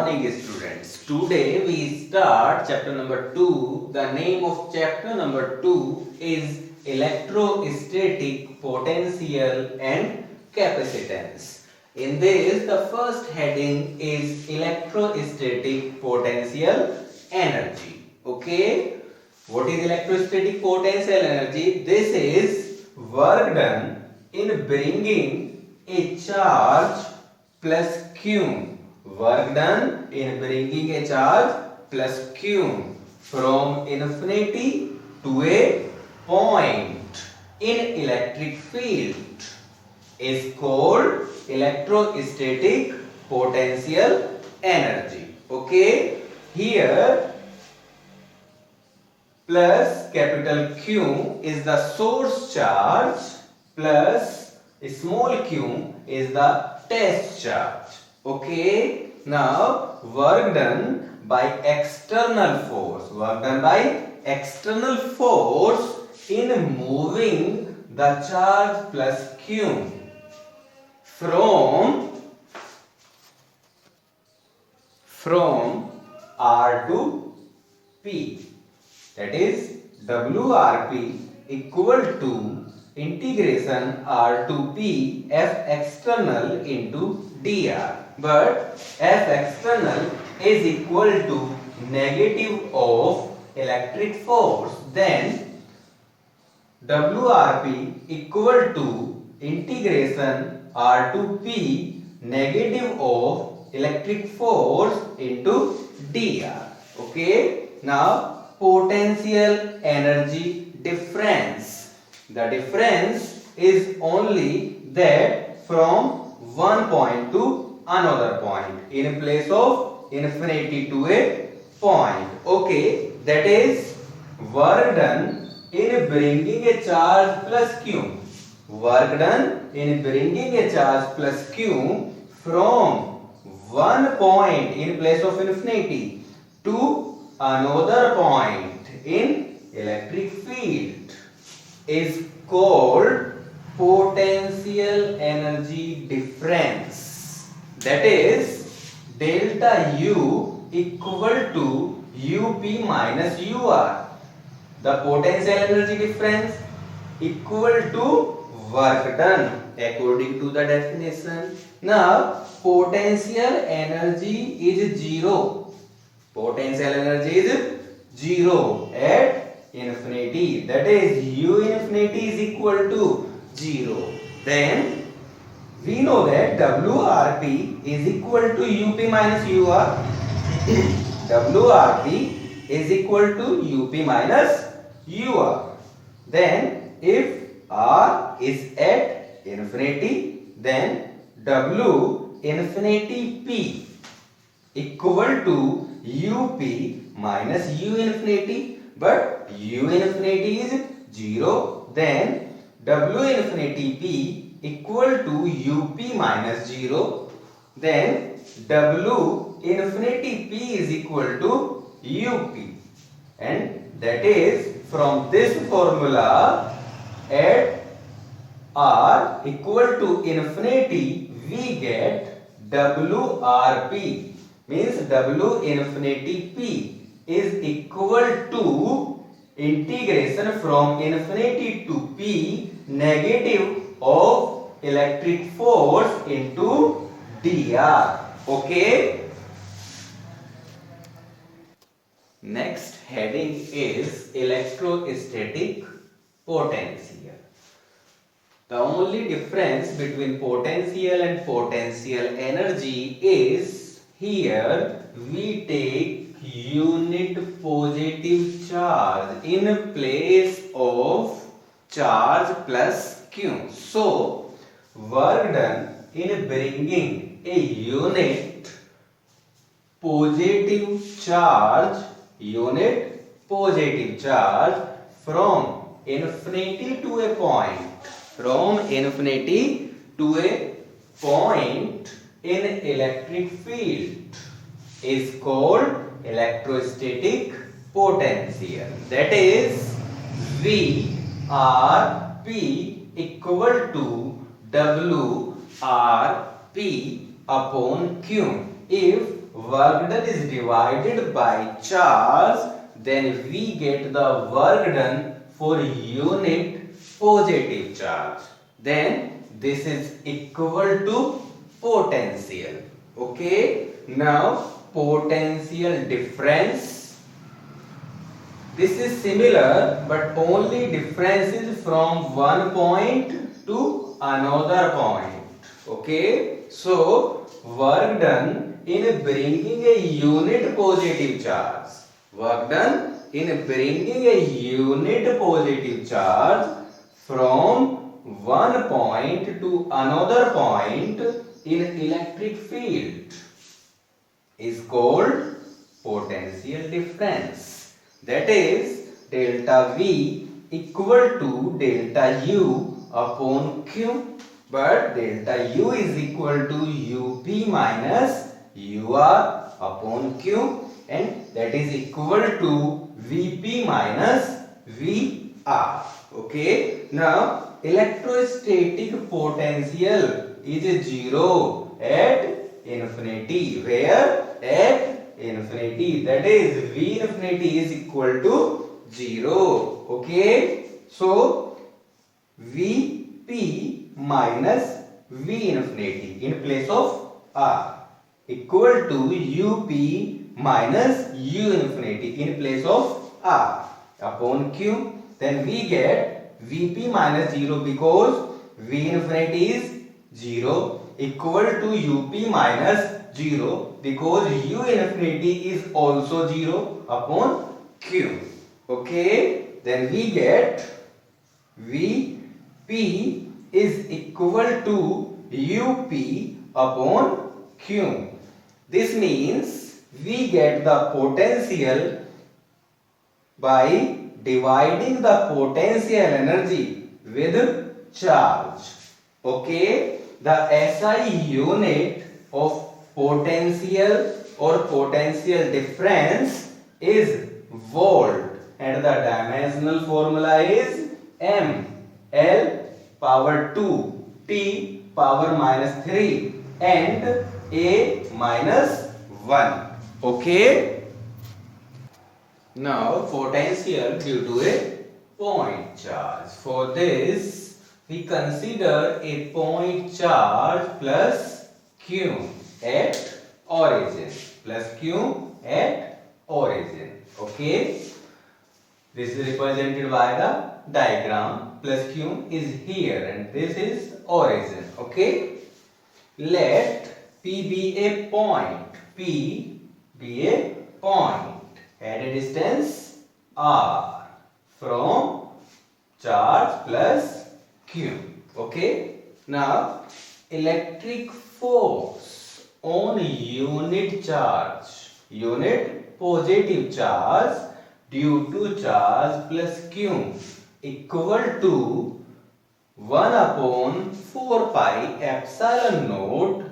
morning students. Today we start chapter number 2. The name of chapter number 2 is electrostatic potential and capacitance. In this the first heading is electrostatic potential energy. Okay. What is electrostatic potential energy? This is work done in bringing a charge plus q. Work done in bringing a charge plus q from infinity to a point in electric field is called electrostatic potential energy. Okay. Here plus capital Q is the source charge plus small q is the test charge. Okay. Now work done by external force. Work done by external force in moving the charge plus q from R to P. That is WRP equal to integration R to P F external into dr. But F external is equal to negative of electric force. Then WRP equal to integration R to P negative of electric force into dr. Okay. Now potential energy difference. The difference is only that from one point to another point in place of infinity to a point. Okay. That is work done in bringing a charge plus q. Work done in bringing a charge plus q from one point in place of infinity to another point in electric field is called potential energy difference. That is delta U equal to UP minus UR. The potential energy difference equal to work done according to the definition. Now potential energy is zero. Potential energy is 0 at infinity. That is U infinity is equal to 0. Then we know that WRP is equal to UP minus UR. WRP is equal to UP minus UR. Then if R is at infinity, then W infinity P equal to UP minus U infinity, but U infinity is 0, then W infinity P equal to UP minus 0, then W infinity P is equal to UP, and that is from this formula at R equal to infinity we get WRP. Means W infinity P is equal to integration from infinity to P negative of electric force into dr. Okay. Next heading is electrostatic potential. The only difference between potential and potential energy is here we take unit positive charge in place of charge plus q. So work done in bringing a unit positive charge from infinity to a point in electric field is called electrostatic potential. That is VRP equal to WRP upon Q. If work done is divided by charge, then we get the work done for unit positive charge. Then this is equal to potential. Okay. Now potential difference. This is similar, but only difference is from one point to another point. Okay. So work done in bringing a unit positive charge. Work done in bringing a unit positive charge from one point to another point in electric field is called potential difference. That is delta V equal to delta U upon Q, but delta U is equal to UP minus UR upon Q, and that is equal to Vp minus VR. Okay. Now electrostatic potential is 0 at infinity. Where? At infinity. That is V infinity is equal to 0. Okay. So Vp minus V infinity in place of R equal to UP minus U infinity in place of R upon Q. Then we get Vp minus 0 because V infinity is 0 equal to UP minus 0 because U infinity is also 0 upon Q. Okay. Then we get Vp is equal to UP upon Q. This means we get the potential by dividing the potential energy with charge. Okay. The SI unit of potential or potential difference is volt, and the dimensional formula is M L power 2 T power minus 3 and A minus 1. Okay. Now potential due to a point charge. For this we consider a point charge plus Q at origin. Plus Q at origin. Okay. This is represented by the diagram. Plus Q is here and this is origin. Okay. Let P be a point. P be a point at a distance R from charge plus Q. Okay. Now electric force on unit charge, unit positive charge due to charge plus Q equal to 1 upon 4 pi epsilon naught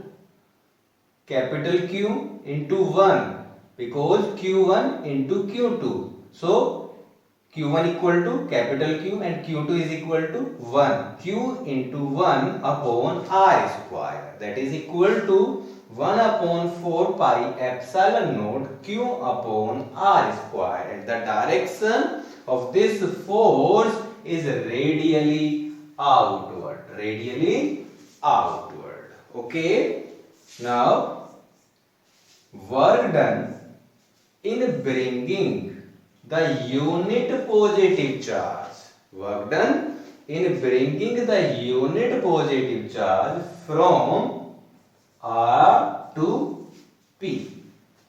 capital Q into 1 because Q1 into Q2. So Q1 equal to capital Q and Q2 is equal to 1. Q into 1 upon R square, that is equal to 1 upon 4 pi epsilon naught Q upon R square, and the direction of this force is radially outward. Radially outward. Okay. Now work done in bringing the unit positive charge. Work done in bringing the unit positive charge from R to P.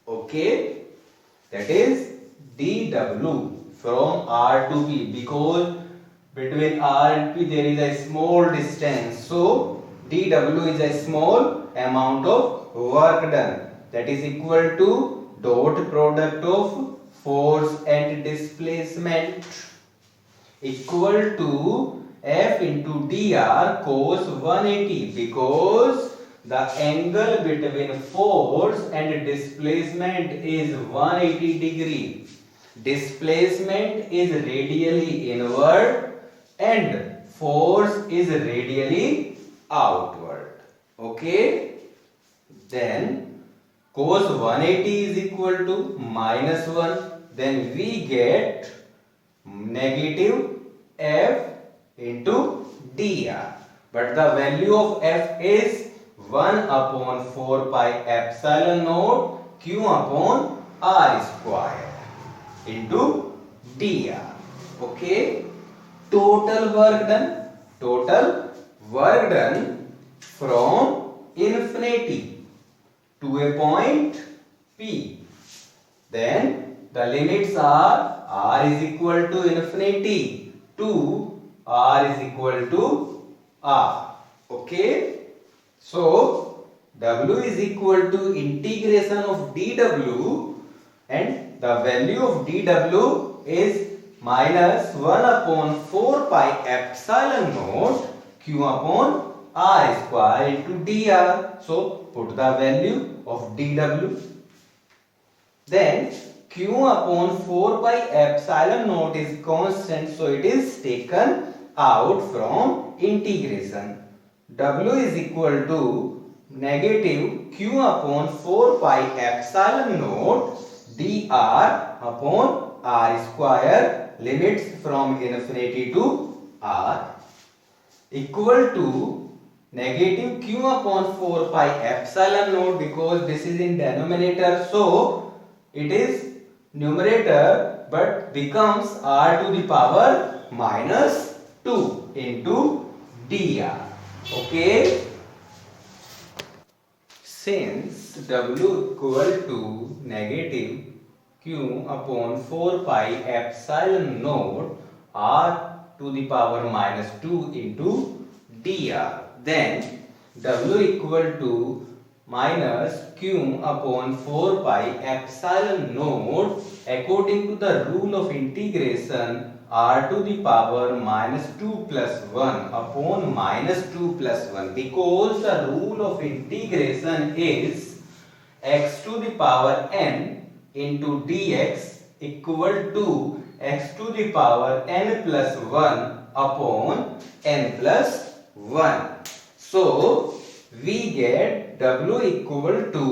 Okay. That is dW from R to P, because between R and P there is a small distance. So dW is a small amount of work done, that is equal to dot product of force and displacement equal to F into dr cos 180, because the angle between force and displacement is 180 degree. Displacement is radially inward and force is radially outward. Okay. Then cos 180 is equal to -1, then we get negative f into dr. But the value of f is 1 upon 4 pi epsilon naught q upon r square into dr. Okay. Total work done. Total work done from infinity to a point P. Then the limits are r is equal to infinity to r is equal to r. Okay. So w is equal to integration of dw, and the value of dw is minus 1 upon 4 pi epsilon naught q upon r square into dr. So put the value of dw. Then q upon 4 pi epsilon naught is constant, so it is taken out from integration. W is equal to negative q upon 4 pi epsilon naught dr upon r square, limits from infinity to r, equal to negative q upon 4 pi epsilon naught, because this is in denominator, so it is numerator but becomes r to the power minus 2 into dr. Okay. Since w equal to negative q upon 4 pi epsilon naught r to the power minus 2 into dr, then w equal to minus q upon 4 pi epsilon naught according to the rule of integration r to the power minus 2 plus 1 upon minus 2 plus 1, because the rule of integration is x to the power n into dx equal to x to the power n plus 1 upon n plus 1. So we get w equal to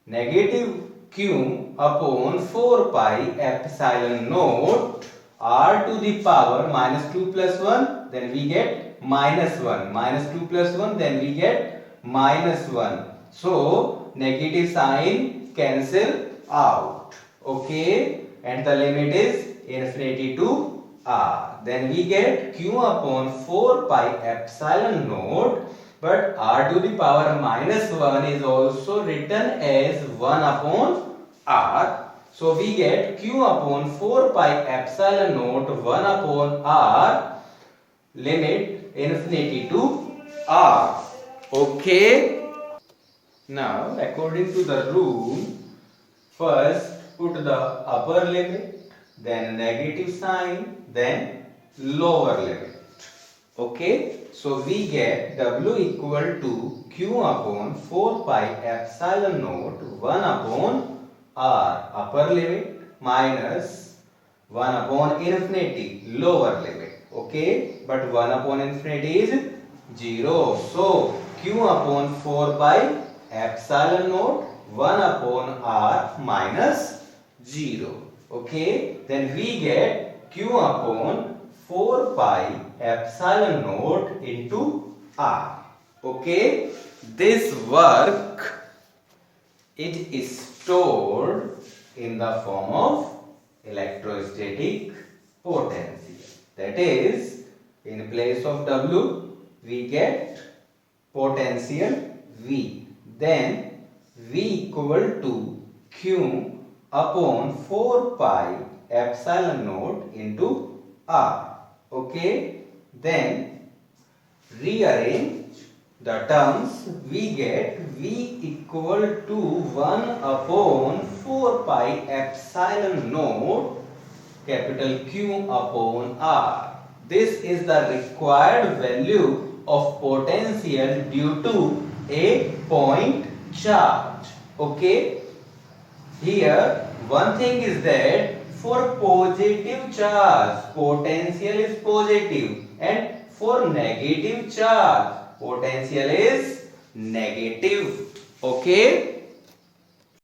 negative q upon 4 pi epsilon naught r to the power minus 2 plus 1, then we get minus 1, minus 2 plus 1, then we get minus 1. So negative sign cancel out. Okay, and the limit is infinity to r. Then we get q upon 4 pi epsilon naught, but r to the power minus 1 is also written as 1 upon r. So we get q upon 4 pi epsilon naught 1 upon r, limit infinity to r. Okay. Now according to the rule, first put the upper limit, then negative sign, then lower limit. Okay. So we get w equal to q upon 4 pi epsilon naught 1 upon r upper limit minus 1 upon infinity lower limit. Okay, but 1 upon infinity is 0. So q upon 4 pi epsilon naught 1 upon r minus 0. Okay, then we get q upon 4 pi epsilon naught into r. Okay, this work, it is stored in the form of electrostatic potential. That is, in place of W, we get potential V. Then V equal to Q upon 4 pi epsilon naught into R. Okay. Then rearrange the terms, we get V equal to 1 upon 4 pi epsilon naught capital Q upon R. This is the required value of potential due to a point charge. Okay. Here one thing is that for positive charge potential is positive, and for negative charge potential is negative. Okay.